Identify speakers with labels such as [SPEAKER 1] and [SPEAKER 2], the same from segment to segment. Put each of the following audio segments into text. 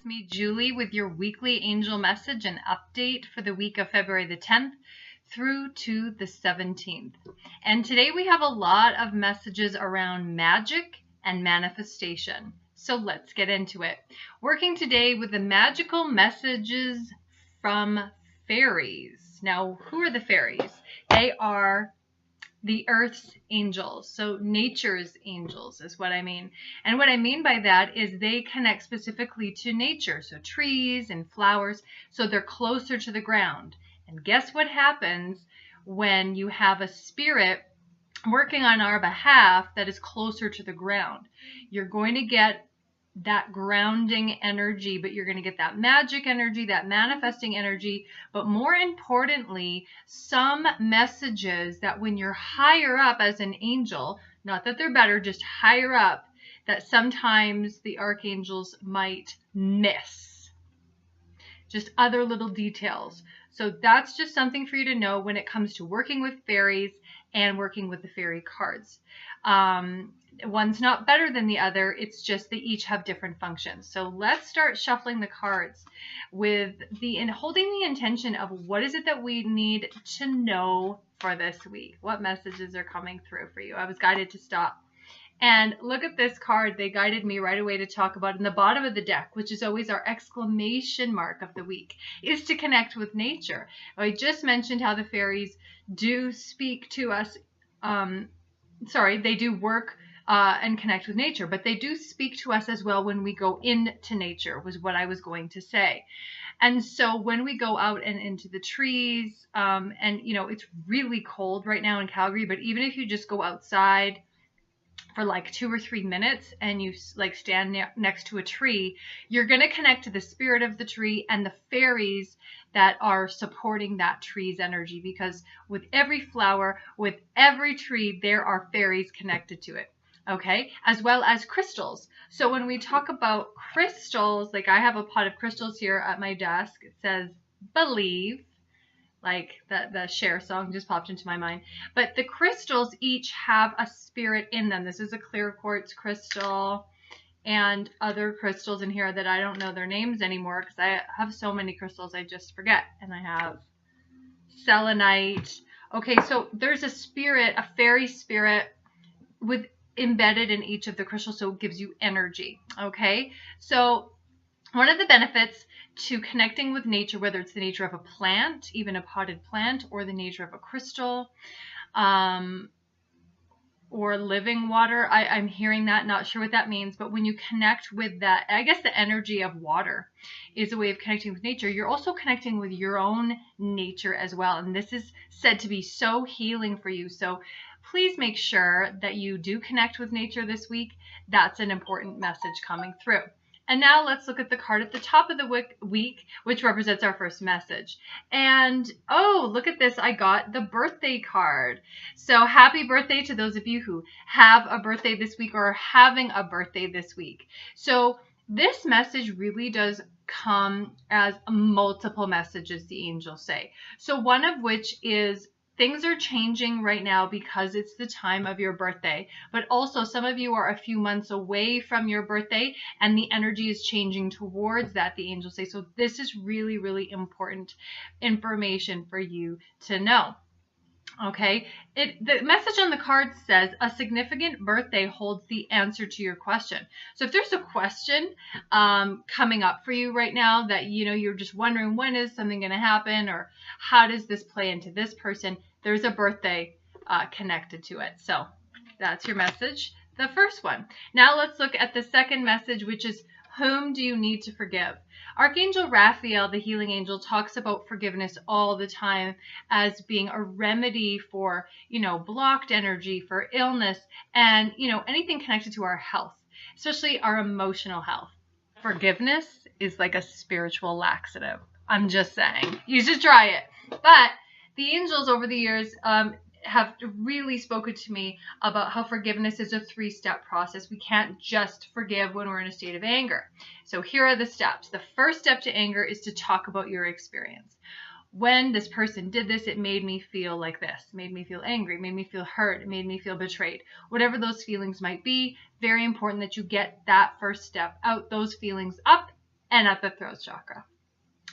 [SPEAKER 1] me, Julie, with your weekly angel message and update for the week of February the 10th through to the 17th. And today we have a lot of messages around magic and manifestation. So let's get into it. Working today with the magical messages from fairies. Now, who are the fairies? They are the earth's angels, so nature's angels is what I mean. And what I mean by that is they connect specifically to nature, so trees and flowers, so they're closer to the ground. And guess what happens when you have a spirit working on our behalf that is closer to the ground? You're going to get that grounding energy, but you're going to get that magic energy, that manifesting energy, but more importantly, some messages that when you're higher up as an angel, not that they're better, just higher up, that sometimes the archangels might miss. Just other little details. So that's just something for you to know when it comes to working with fairies and working with the fairy cards. One's not better than the other. It's just they each have different functions. So let's start shuffling the cards with holding the intention of what is it that we need to know for this week. What messages are coming through for you? I was guided to stop. And look at this card. They guided me right away to talk about in the bottom of the deck, which is always our exclamation mark of the week, is to connect with nature. I just mentioned how the fairies do speak to us. They do work and connect with nature, but they do speak to us as well when we go into nature, was what I was going to say. And so when we go out and into the trees, and you know, it's really cold right now in Calgary, but even if you just go outside for like 2 or 3 minutes and you like stand next to a tree, you're going to connect to the spirit of the tree and the fairies that are supporting that tree's energy, because with every flower, with every tree, there are fairies connected to it. Okay, as well as crystals. So when we talk about crystals, like I have a pot of crystals here at my desk. It says believe, like the Cher song just popped into my mind. But the crystals each have a spirit in them. This is a clear quartz crystal and other crystals in here that I don't know their names anymore because I have so many crystals I just forget. And I have selenite. Okay, so there's a spirit, a fairy spirit with embedded in each of the crystals, so it gives you energy. Okay, so one of the benefits to connecting with nature, whether it's the nature of a plant, even a potted plant, or the nature of a crystal, or living water, I'm hearing that, not sure what that means, but when you connect with that, I guess the energy of water is a way of connecting with nature. You're also connecting with your own nature as well, and this is said to be so healing for you. So please make sure that you do connect with nature this week. That's an important message coming through. And now let's look at the card at the top of the week, which represents our first message. And oh, look at this. I got the birthday card. So happy birthday to those of you who have a birthday this week or are having a birthday this week. So this message really does come as multiple messages, the angels say. So one of which is things are changing right now because it's the time of your birthday, but also some of you are a few months away from your birthday and the energy is changing towards that, the angels say. So this is really, really important information for you to know. Okay, the message on the card says a significant birthday holds the answer to your question. So if there's a question coming up for you right now that you're just wondering when is something going to happen or how does this play into this person, there's a birthday connected to it. So that's your message, the first one. Now let's look at the second message, which is whom do you need to forgive? Archangel Raphael, the healing angel, talks about forgiveness all the time as being a remedy for, blocked energy, for illness, and, anything connected to our health, especially our emotional health. Forgiveness is like a spiritual laxative. I'm just saying. You should try it. But the angels over the years have really spoken to me about how forgiveness is a 3-step process. We can't just forgive when we're in a state of anger. So here are the steps. The first step to anger is to talk about your experience. When this person did this, it made me feel like this, made me feel angry, made me feel hurt, it made me feel betrayed. Whatever those feelings might be, very important that you get that first step out, those feelings up and at the throat chakra.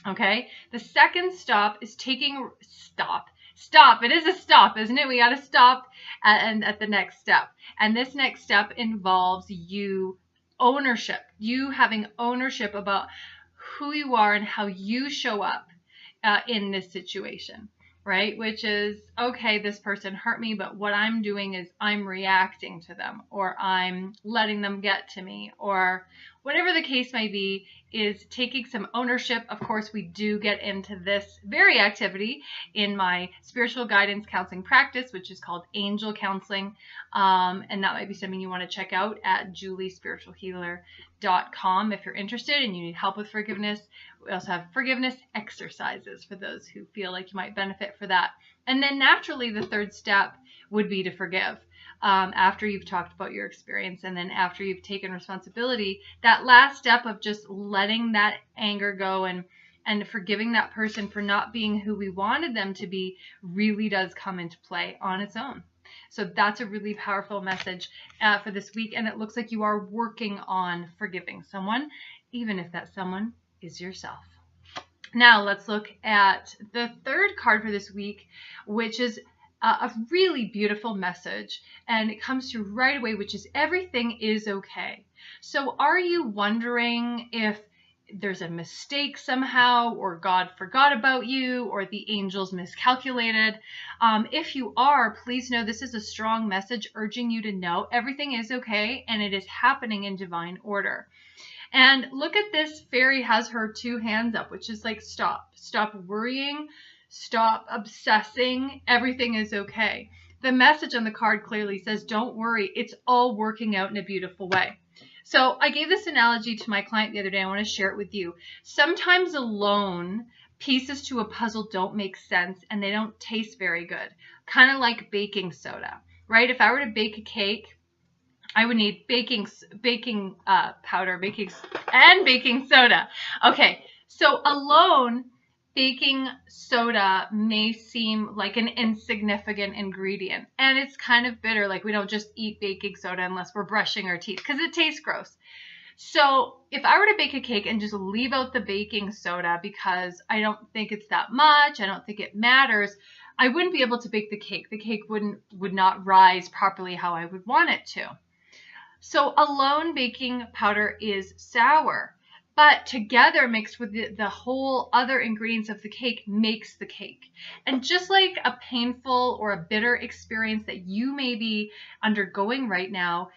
[SPEAKER 1] Okay, the second stop is taking stop. It is a stop, isn't it? We got to stop at the next step. And this next step involves you having ownership about who you are and how you show up in this situation, right? Which is, okay, this person hurt me, but what I'm doing is I'm reacting to them, or I'm letting them get to me, or whatever the case may be, is taking some ownership. Of course, we do get into this very activity in my spiritual guidance counseling practice, which is called angel counseling. And that might be something you want to check out at juliespiritualhealer.com if you're interested and you need help with forgiveness. We also have forgiveness exercises for those who feel like you might benefit for that. And then naturally, the third step would be to forgive. After you've talked about your experience, and then after you've taken responsibility, that last step of just letting that anger go and forgiving that person for not being who we wanted them to be really does come into play on its own. So that's a really powerful message for this week. And it looks like you are working on forgiving someone, even if that someone is yourself. Now let's look at the third card for this week, which is a really beautiful message, and it comes through right away, which is everything is okay. So are you wondering if there's a mistake somehow, or God forgot about you, or the angels miscalculated? If you are, please know this is a strong message urging you to know everything is okay, and it is happening in divine order. And look at this, fairy has her two hands up, which is like, stop worrying, stop obsessing, everything is okay. The message on the card clearly says, don't worry, it's all working out in a beautiful way. So I gave this analogy to my client the other day. I want to share it with you. Sometimes alone, pieces to a puzzle don't make sense and they don't taste very good. Kind of like baking soda, right? If I were to bake a cake, I would need baking powder, and baking soda. Okay, so alone, baking soda may seem like an insignificant ingredient, and it's kind of bitter. Like, we don't just eat baking soda unless we're brushing our teeth because it tastes gross. So if I were to bake a cake and just leave out the baking soda because I don't think it's that much, I don't think it matters, I wouldn't be able to bake the cake. The cake would not rise properly how I would want it to. So alone, baking powder is sour, but together mixed with the whole other ingredients of the cake makes the cake. And just like a painful or a bitter experience that you may be undergoing right now,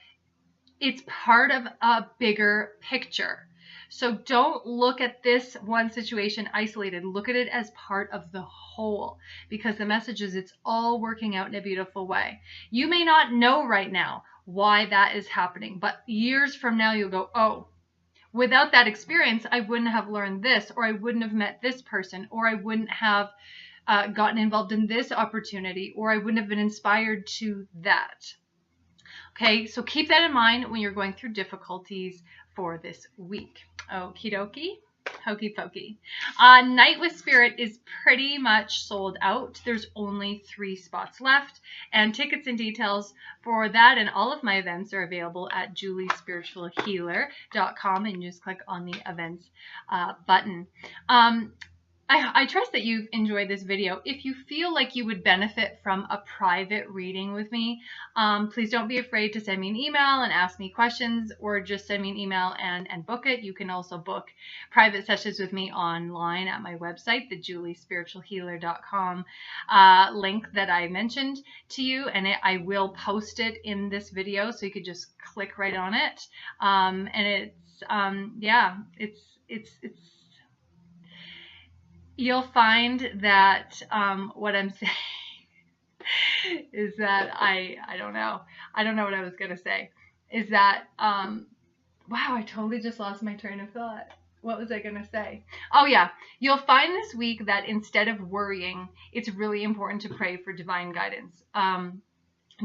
[SPEAKER 1] it's part of a bigger picture. So don't look at this one situation isolated. Look at it as part of the whole, because the message is it's all working out in a beautiful way. You may not know right now why that is happening, but years from now you'll go, oh, without that experience, I wouldn't have learned this, or I wouldn't have met this person, or I wouldn't have gotten involved in this opportunity, or I wouldn't have been inspired to that. Okay, so keep that in mind when you're going through difficulties for this week. Okie dokie. Hokey pokey. Night with Spirit is pretty much sold out. There's only 3 spots left, and tickets and details for that and all of my events are available at juliespiritualhealer.com, and you just click on the events button. I trust that you've enjoyed this video. If you feel like you would benefit from a private reading with me, please don't be afraid to send me an email and ask me questions, or just send me an email and book it. You can also book private sessions with me online at my website, the juliespiritualhealer.com link that I mentioned to you, and I will post it in this video, so you could just click right on it. And it's yeah, it's you'll find that what I'm saying is that I don't know what I was going to say, is that, wow, I totally just lost my train of thought. What was I going to say? Oh yeah, you'll find this week that instead of worrying, it's really important to pray for divine guidance.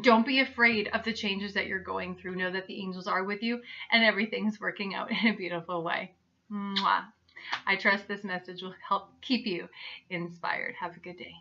[SPEAKER 1] Don't be afraid of the changes that you're going through. Know that the angels are with you and everything's working out in a beautiful way. Mwah. I trust this message will help keep you inspired. Have a good day.